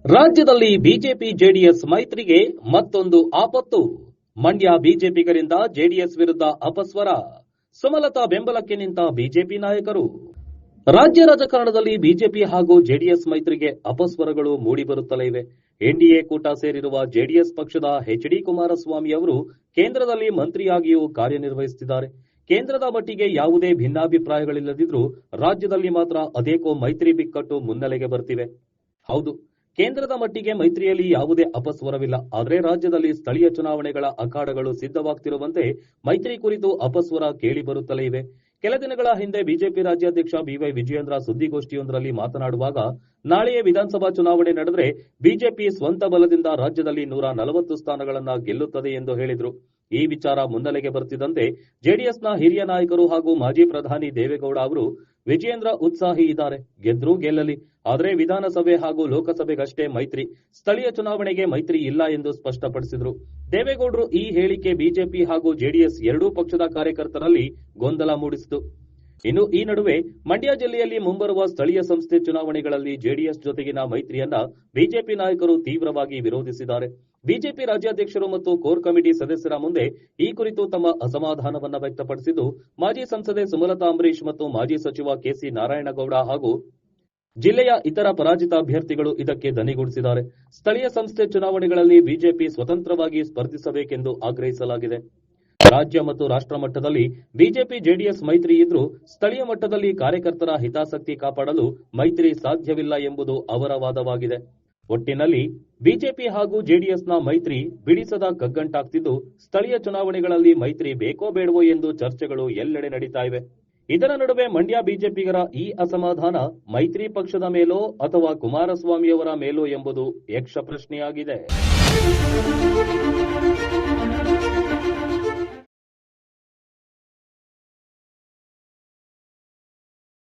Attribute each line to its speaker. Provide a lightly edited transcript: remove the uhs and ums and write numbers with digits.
Speaker 1: ರಾಜ್ಯದಲ್ಲಿ BJP JDS ಮೈತ್ರಿಗೆ ಮತ್ತೊಂದು ಆಪತ್ತು. ಮಂಡ್ಯ ಬಿಜೆಪಿಗರಿಂದ ಜೆಡಿಎಸ್ ವಿರುದ್ಧ ಅಪಸ್ವರ. ಸುಮಲತಾ ಬೆಂಬಲಕ್ಕೆ ನಿಂತ ಬಿಜೆಪಿ ನಾಯಕರು. ರಾಜ್ಯ ರಾಜಕಾರಣದಲ್ಲಿ ಬಿಜೆಪಿ ಹಾಗೂ ಜೆಡಿಎಸ್ ಮೈತ್ರಿಗೆ ಅಪಸ್ವರಗಳು ಮೂಡಿಬರುತ್ತಲೇ ಇವೆ. ಎನ್ಡಿಎ ಕೂಟ ಸೇರಿರುವ ಜೆಡಿಎಸ್ ಪಕ್ಷದ ಎಚ್.ಡಿ. ಕುಮಾರಸ್ವಾಮಿ ಅವರು ಕೇಂದ್ರದಲ್ಲಿ ಮಂತ್ರಿಯಾಗಿಯೂ ಕಾರ್ಯನಿರ್ವಹಿಸುತ್ತಿದ್ದಾರೆ. ಕೇಂದ್ರದ ಮಟ್ಟಿಗೆ ಯಾವುದೇ ಭಿನ್ನಾಭಿಪ್ರಾಯಗಳಿಲ್ಲದಿದ್ರೂ ರಾಜ್ಯದಲ್ಲಿ ಮಾತ್ರ ಅದೇಕೋ ಮೈತ್ರಿ ಬಿಕ್ಕಟ್ಟು ಮುನ್ನೆಲೆಗೆ ಬರ್ತಿವೆ. ಹೌದು, ಕೇಂದ್ರದ ಮಟ್ಟಿಗೆ ಮೈತ್ರಿಯಲ್ಲಿ ಯಾವುದೇ ಅಪಸ್ವರವಿಲ್ಲ. ಆದರೆ ರಾಜ್ಯದಲ್ಲಿ ಸ್ಥಳೀಯ ಚುನಾವಣೆಗಳ ಅಖಾಡಗಳು ಸಿದ್ಧವಾಗ್ತಿರುವಂತೆ ಮೈತ್ರಿ ಕುರಿತು ಅಪಸ್ವರ ಕೇಳಿಬರುತ್ತಲೇ ಇವೆ. ಕೆಲ ದಿನಗಳ ಹಿಂದೆ ಬಿಜೆಪಿ ರಾಜ್ಯಾಧ್ಯಕ್ಷ ಬಿವೈ ವಿಜಯೇಂದ್ರ ಸುದ್ದಿಗೋಷ್ಠಿಯೊಂದರಲ್ಲಿ ಮಾತನಾಡುವಾಗ, ನಾಳೆಯೇ ವಿಧಾನಸಭಾ ಚುನಾವಣೆ ನಡೆದರೆ ಬಿಜೆಪಿ ಸ್ವಂತ ಬಲದಿಂದ ರಾಜ್ಯದಲ್ಲಿ 140 ಸ್ಥಾನಗಳನ್ನು ಗೆಲ್ಲುತ್ತದೆ ಎಂದು ಹೇಳಿದರು. ಈ ವಿಚಾರ ಮುನ್ನೆಲೆಗೆ ಬರ್ತಿದ್ದಂತೆ ಜೆಡಿಎಸ್ನ ಹಿರಿಯ ನಾಯಕರು ಹಾಗೂ ಮಾಜಿ ಪ್ರಧಾನಿ ದೇವೇಗೌಡ ಅವರು ವಿಜಯೇಂದ್ರ ಉತ್ಸಾಹಿ ಇದ್ದಾರೆ, ಗೆದ್ರೂ ಗೆಲ್ಲಲಿ, ಆದರೆ ವಿಧಾನಸಭೆ ಹಾಗೂ ಲೋಕಸಭೆಗಷ್ಟೇ ಮೈತ್ರಿ, ಸ್ಥಳೀಯ ಚುನಾವಣೆಗೆ ಮೈತ್ರಿ ಇಲ್ಲ ಎಂದು ಸ್ಪಷ್ಟಪಡಿಸಿದರು. ದೇವೇಗೌಡರು ಈ ಹೇಳಿಕೆ ಬಿಜೆಪಿ ಹಾಗೂ ಜೆಡಿಎಸ್ ಎರಡೂ ಪಕ್ಷದ ಕಾರ್ಯಕರ್ತರಲ್ಲಿ ಗೊಂದಲ ಮೂಡಿಸಿತು. ಇನ್ನು ಈ ನಡುವೆ ಮಂಡ್ಯ ಜಿಲ್ಲೆಯಲ್ಲಿ ಮುಂಬರುವ ಸ್ಥಳೀಯ ಸಂಸ್ಥೆ ಚುನಾವಣೆಗಳಲ್ಲಿ ಜೆಡಿಎಸ್ ಜೊತೆಗಿನ ಮೈತ್ರಿಯನ್ನ ಬಿಜೆಪಿ ನಾಯಕರು ತೀವ್ರವಾಗಿ ವಿರೋಧಿಸಿದ್ದಾರೆ. ಬಿಜೆಪಿ ರಾಜ್ಯಾಧ್ಯಕ್ಷರು ಮತ್ತು ಕೋರ್ ಕಮಿಟಿ ಸದಸ್ಯರ ಮುಂದೆ ಈ ಕುರಿತು ತಮ್ಮ ಅಸಮಾಧಾನವನ್ನ ವ್ಯಕ್ತಪಡಿಸಿದ್ದು, ಮಾಜಿ ಸಂಸದೆ ಸುಮಲತಾ ಅಂಬರೀಶ್ ಮತ್ತು ಮಾಜಿ ಸಚಿವ ಕೆಸಿ ನಾರಾಯಣಗೌಡ ಹಾಗೂ ಜಿಲ್ಲೆಯ ಇತರ ಪರಾಜಿತ ಅಭ್ಯರ್ಥಿಗಳು ಇದಕ್ಕೆ ದನಿಗೂಡಿಸಿದ್ದಾರೆ. ಸ್ಥಳೀಯ ಸಂಸ್ಥೆ ಚುನಾವಣೆಗಳಲ್ಲಿ ಬಿಜೆಪಿ ಸ್ವತಂತ್ರವಾಗಿ ಸ್ಪರ್ಧಿಸಬೇಕೆಂದು ಆಗ್ರಹಿಸಲಾಗಿದೆ. ರಾಜ್ಯ ಮತ್ತು ರಾಷ್ಟ್ರ ಮಟ್ಟದಲ್ಲಿ ಬಿಜೆಪಿ ಜೆಡಿಎಸ್ ಮೈತ್ರಿ ಇದ್ರೂ ಸ್ಥಳೀಯ ಮಟ್ಟದಲ್ಲಿ ಕಾರ್ಯಕರ್ತರ ಹಿತಾಸಕ್ತಿ ಕಾಪಾಡಲು ಮೈತ್ರಿ ಸಾಧ್ಯವಿಲ್ಲ ಎಂಬುದು ಅವರ ವಾದವಾಗಿದೆ. ಒಟ್ಟಿನಲ್ಲಿ ಬಿಜೆಪಿ ಹಾಗೂ ಜೆಡಿಎಸ್ನ ಮೈತ್ರಿ ಬಿಡಿಸದ ಕಗ್ಗಂಟಾಗ್ತಿದ್ದು, ಸ್ಥಳೀಯ ಚುನಾವಣೆಗಳಲ್ಲಿ ಮೈತ್ರಿ ಬೇಕೋ ಬೇಡವೋ ಎಂದು ಚರ್ಚೆಗಳು ಎಲ್ಲೆಡೆ ನಡೀತಾ ಇವೆ. ಇದರ ನಡುವೆ ಮಂಡ್ಯ ಬಿಜೆಪಿಗರ ಈ ಅಸಮಾಧಾನ ಮೈತ್ರಿ ಪಕ್ಷದ ಮೇಲೋ ಅಥವಾ ಕುಮಾರಸ್ವಾಮಿಯವರ ಮೇಲೋ ಎಂಬುದು ಯಕ್ಷ ಪ್ರಶ್ನೆಯಾಗಿದೆ.